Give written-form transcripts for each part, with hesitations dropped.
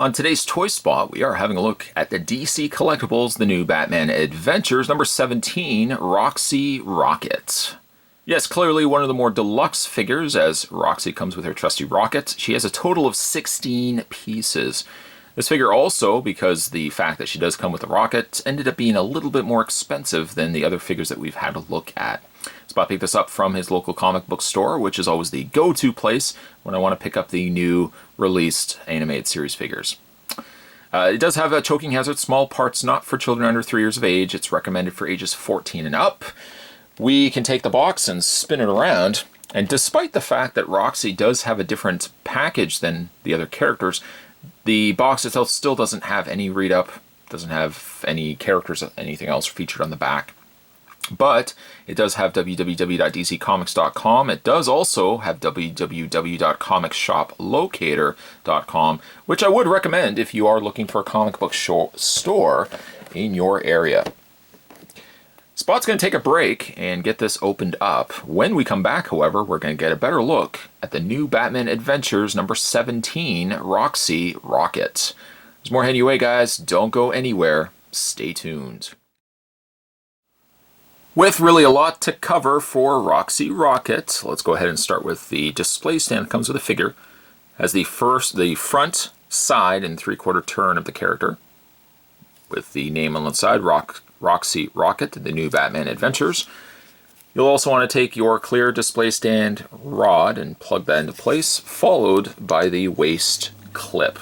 On today's Toy Spot, we are having a look at the DC Collectibles, the new Batman Adventures, number 17, Roxy Rocket. Yes, clearly one of the more deluxe figures, as Roxy comes with her trusty rocket. She has a total of 16 pieces. This figure also, because the fact that she does come with a rocket, ended up being a little bit more expensive than the other figures that we've had to look at. Spot picked this up from his local comic book store, which is always the go-to place when I want to pick up the new released animated series figures. It does have a choking hazard, small parts not for children under 3 years of age. It's recommended for ages 14 and up. We can take the box and spin it around, and despite the fact that Roxy does have a different package than the other characters, the box itself still doesn't have any read-up, doesn't have any characters, anything else featured on the back. But it does have www.dccomics.com. It does also have www.comicsshoplocator.com, which I would recommend if you are looking for a comic book store in your area. Spot's going to take a break and get this opened up. When we come back, however, we're going to get a better look at the new Batman Adventures number 17, Roxy Rocket. There's more heading your way, guys. Don't go anywhere. Stay tuned. With really a lot to cover for Roxy Rocket, let's go ahead and start with the display stand that comes with the figure. Has the front, side, and 3/4 turn of the character, with the name on the side, Roxy Rocket, the new Batman Adventures. You'll also want to take your clear display stand rod and plug that into place, followed by the waist clip.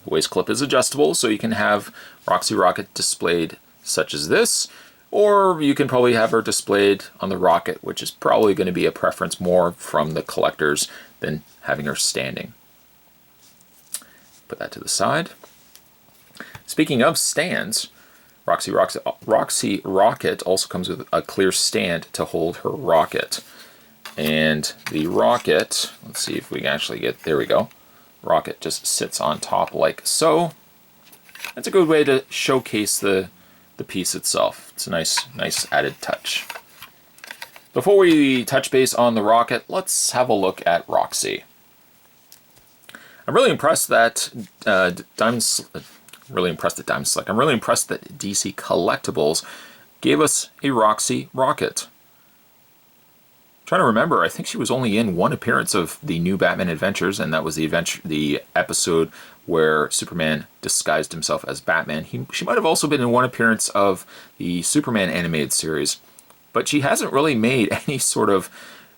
The waist clip is adjustable, so you can have Roxy Rocket displayed such as this, or you can probably have her displayed on the rocket, which is probably going to be a preference more from the collectors than having her standing. Put that to the side. Speaking of stands, Roxy Rocket also comes with a clear stand to hold her rocket. And the rocket, let's see if we can actually get, there we go. Rocket just sits on top like so. That's a good way to showcase the piece itself. It's a nice added touch. Before we touch base on the rocket, let's have a look at Roxy. I'm really impressed that I'm really impressed that DC Collectibles gave us a Roxy Rocket. I'm trying to remember, I think she was only in one appearance of the new Batman Adventures, and that was the episode where Superman disguised himself as Batman. She might have also been in one appearance of the Superman animated series, but she hasn't really made any sort of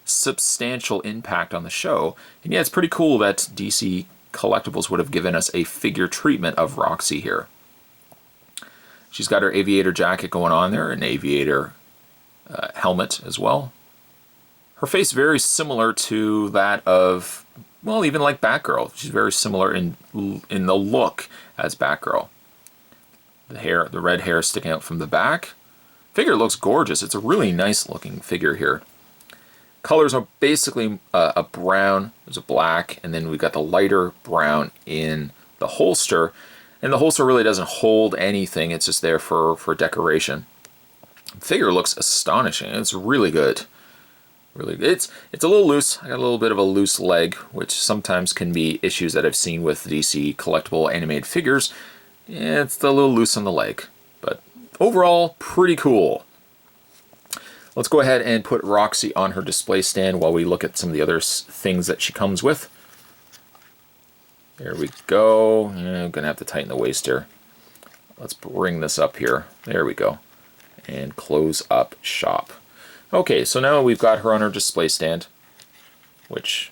substantial impact on the show. And yeah, it's pretty cool that DC Collectibles would have given us a figure treatment of Roxy here. She's got her aviator jacket going on there, an aviator helmet as well. Her face very similar to that of, well, even like Batgirl. She's very similar in the look as Batgirl. The red hair sticking out from the back. Figure looks gorgeous. It's a really nice looking figure here. Colors are basically a brown, there's a black, and then we've got the lighter brown in the holster. And the holster really doesn't hold anything, it's just there for decoration. The figure looks astonishing. It's really good. It's a little loose. I got a little bit of a loose leg, which sometimes can be issues that I've seen with DC collectible animated figures. Yeah, it's a little loose on the leg, but overall, pretty cool. Let's go ahead and put Roxy on her display stand while we look at some of the other things that she comes with. There we go. Yeah, I'm gonna have to tighten the waist here. Let's bring this up here. There we go. And close up shop. Okay, so now we've got her on her display stand, which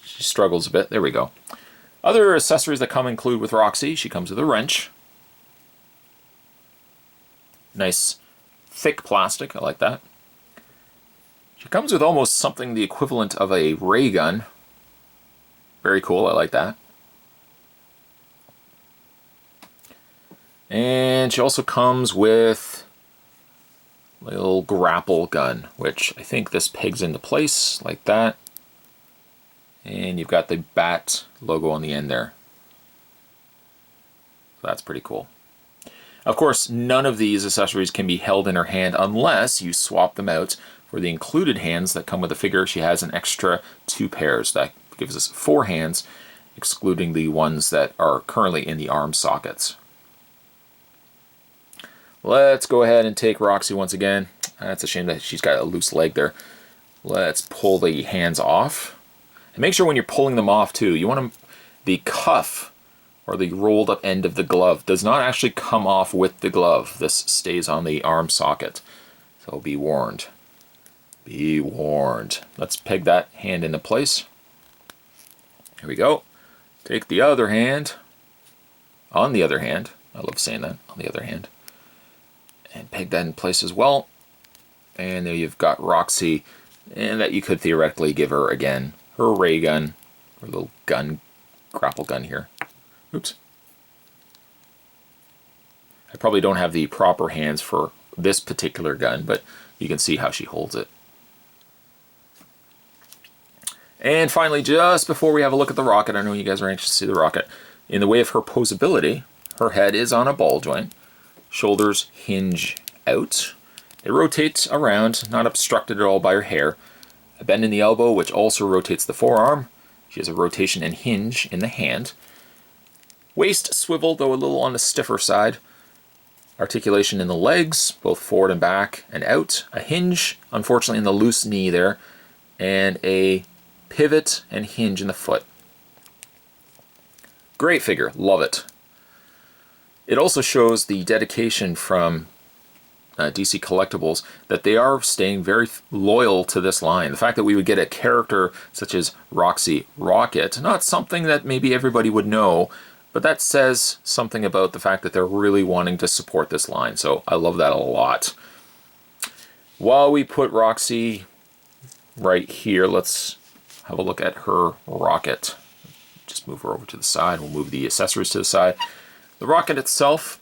she struggles a bit. There we go. Other accessories that come include with Roxy, she comes with a wrench. Nice thick plastic, I like that. She comes with almost something the equivalent of a ray gun. Very cool, I like that. And she also comes with little grapple gun, which I think this pegs into place like that. And you've got the bat logo on the end there. So that's pretty cool. Of course, none of these accessories can be held in her hand unless you swap them out for the included hands that come with the figure. She has an extra 2 pairs. That gives us 4 hands. excluding the ones that are currently in the arm sockets. Let's go ahead and take Roxy once again. That's a shame that she's got a loose leg there. Let's pull the hands off. And make sure when you're pulling them off too, you want the cuff or the rolled up end of the glove does not actually come off with the glove. This stays on the arm socket. So be warned. Be warned. Let's peg that hand into place. Here we go. Take the other hand. On the other hand. I love saying that. On the other hand. And peg that in place as well. And there you've got Roxy. And that you could theoretically give her, again, her ray gun. Her little gun, grapple gun here. Oops. I probably don't have the proper hands for this particular gun, but you can see how she holds it. And finally, just before we have a look at the rocket, I know you guys are anxious to see the rocket. In the way of her posability, her head is on a ball joint. Shoulders hinge out. It rotates around, not obstructed at all by her hair. A bend in the elbow, which also rotates the forearm. She has a rotation and hinge in the hand. Waist swivel, though a little on the stiffer side. Articulation in the legs, both forward and back and out. A hinge, unfortunately, in the loose knee there. And a pivot and hinge in the foot. Great figure, love it. It also shows the dedication from DC Collectibles that they are staying very loyal to this line. The fact that we would get a character such as Roxy Rocket, not something that maybe everybody would know, but that says something about the fact that they're really wanting to support this line. So I love that a lot. While we put Roxy right here, let's have a look at her rocket. Just move her over to the side. We'll move the accessories to the side. The rocket itself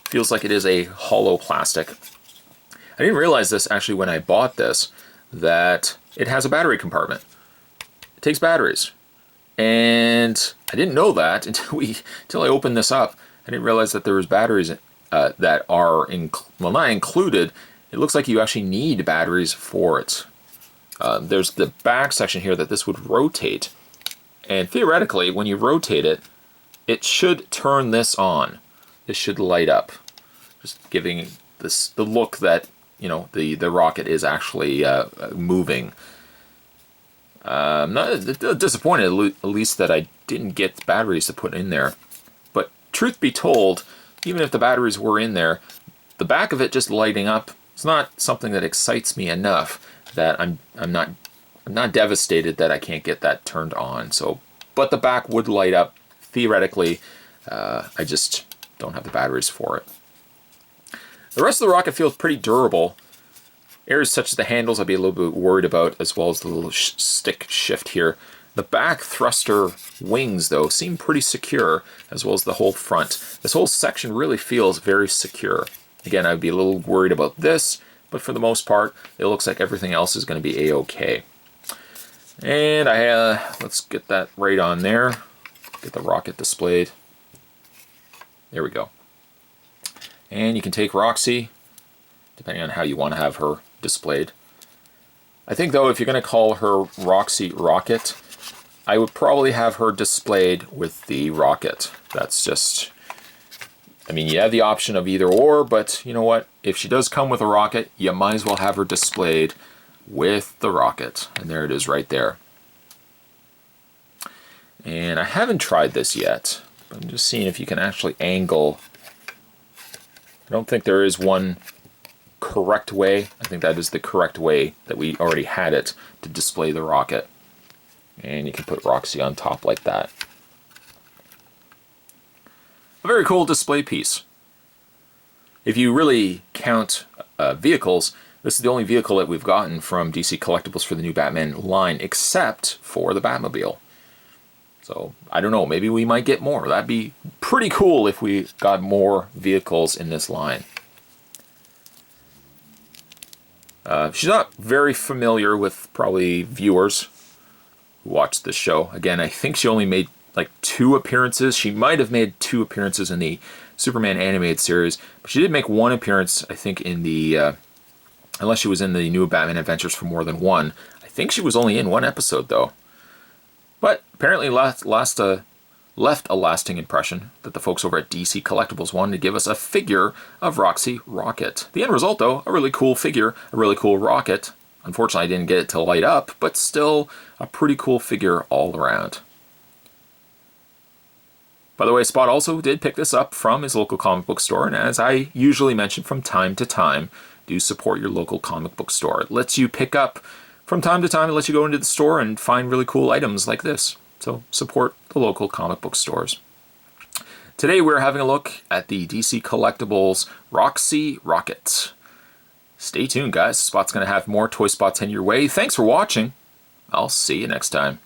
feels like it is a hollow plastic. I didn't realize this actually when I bought this, that it has a battery compartment. It takes batteries. And I didn't know that until I opened this up. I didn't realize that there was batteries that are, not included. It looks like you actually need batteries for it. There's the back section here that this would rotate. And theoretically, when you rotate it, it should turn this on. This should light up, just giving this the look that, you know, the rocket is actually moving. I'm not disappointed, at least, that I didn't get batteries to put in there. But truth be told, even if the batteries were in there, the back of it just lighting up is not something that excites me enough that I'm not devastated that I can't get that turned on. So, but the back would light up theoretically. I just don't have the batteries for it. The rest of the rocket feels pretty durable. Areas such as the handles I'd be a little bit worried about, as well as the little stick shift here. The back thruster wings, though, seem pretty secure, as well as the whole front. This whole section really feels very secure. Again, I'd be a little worried about this, but for the most part, it looks like everything else is going to be a-okay. And let's get that right on there. Get the rocket displayed. There we go. And you can take Roxy, depending on how you want to have her displayed. I think, though, if you're going to call her Roxy Rocket, I would probably have her displayed with the rocket. That's just, I mean, you have the option of either or, but you know what? If she does come with a rocket, you might as well have her displayed with the rocket. And there it is right there. And I haven't tried this yet. I'm just seeing if you can actually angle. I don't think there is one correct way. I think that is the correct way that we already had it to display the rocket. And you can put Roxy on top like that. A very cool display piece. If you really count vehicles, this is the only vehicle that we've gotten from DC Collectibles for the new Batman line, except for the Batmobile. So, I don't know, maybe we might get more. That'd be pretty cool if we got more vehicles in this line. She's not very familiar with probably viewers who watch this show. Again, I think she only made like 2 appearances. She might have made 2 appearances in the Superman animated series, but she did make 1 appearance, I think, in the, unless she was in the new Batman Adventures for more than 1. I think she was only in 1 episode, though. But apparently last left a lasting impression that the folks over at DC Collectibles wanted to give us a figure of Roxy Rocket. The end result, though, a really cool figure, a really cool rocket. Unfortunately, I didn't get it to light up, but still a pretty cool figure all around. By the way, Spot also did pick this up from his local comic book store, and as I usually mention from time to time, do support your local comic book store. It lets you pick up from time to time, it lets you go into the store and find really cool items like this. So support the local comic book stores. Today we're having a look at the DC Collectibles Roxy Rocket. Stay tuned, guys. Spot's going to have more Toy Spots in your way. Thanks for watching. I'll see you next time.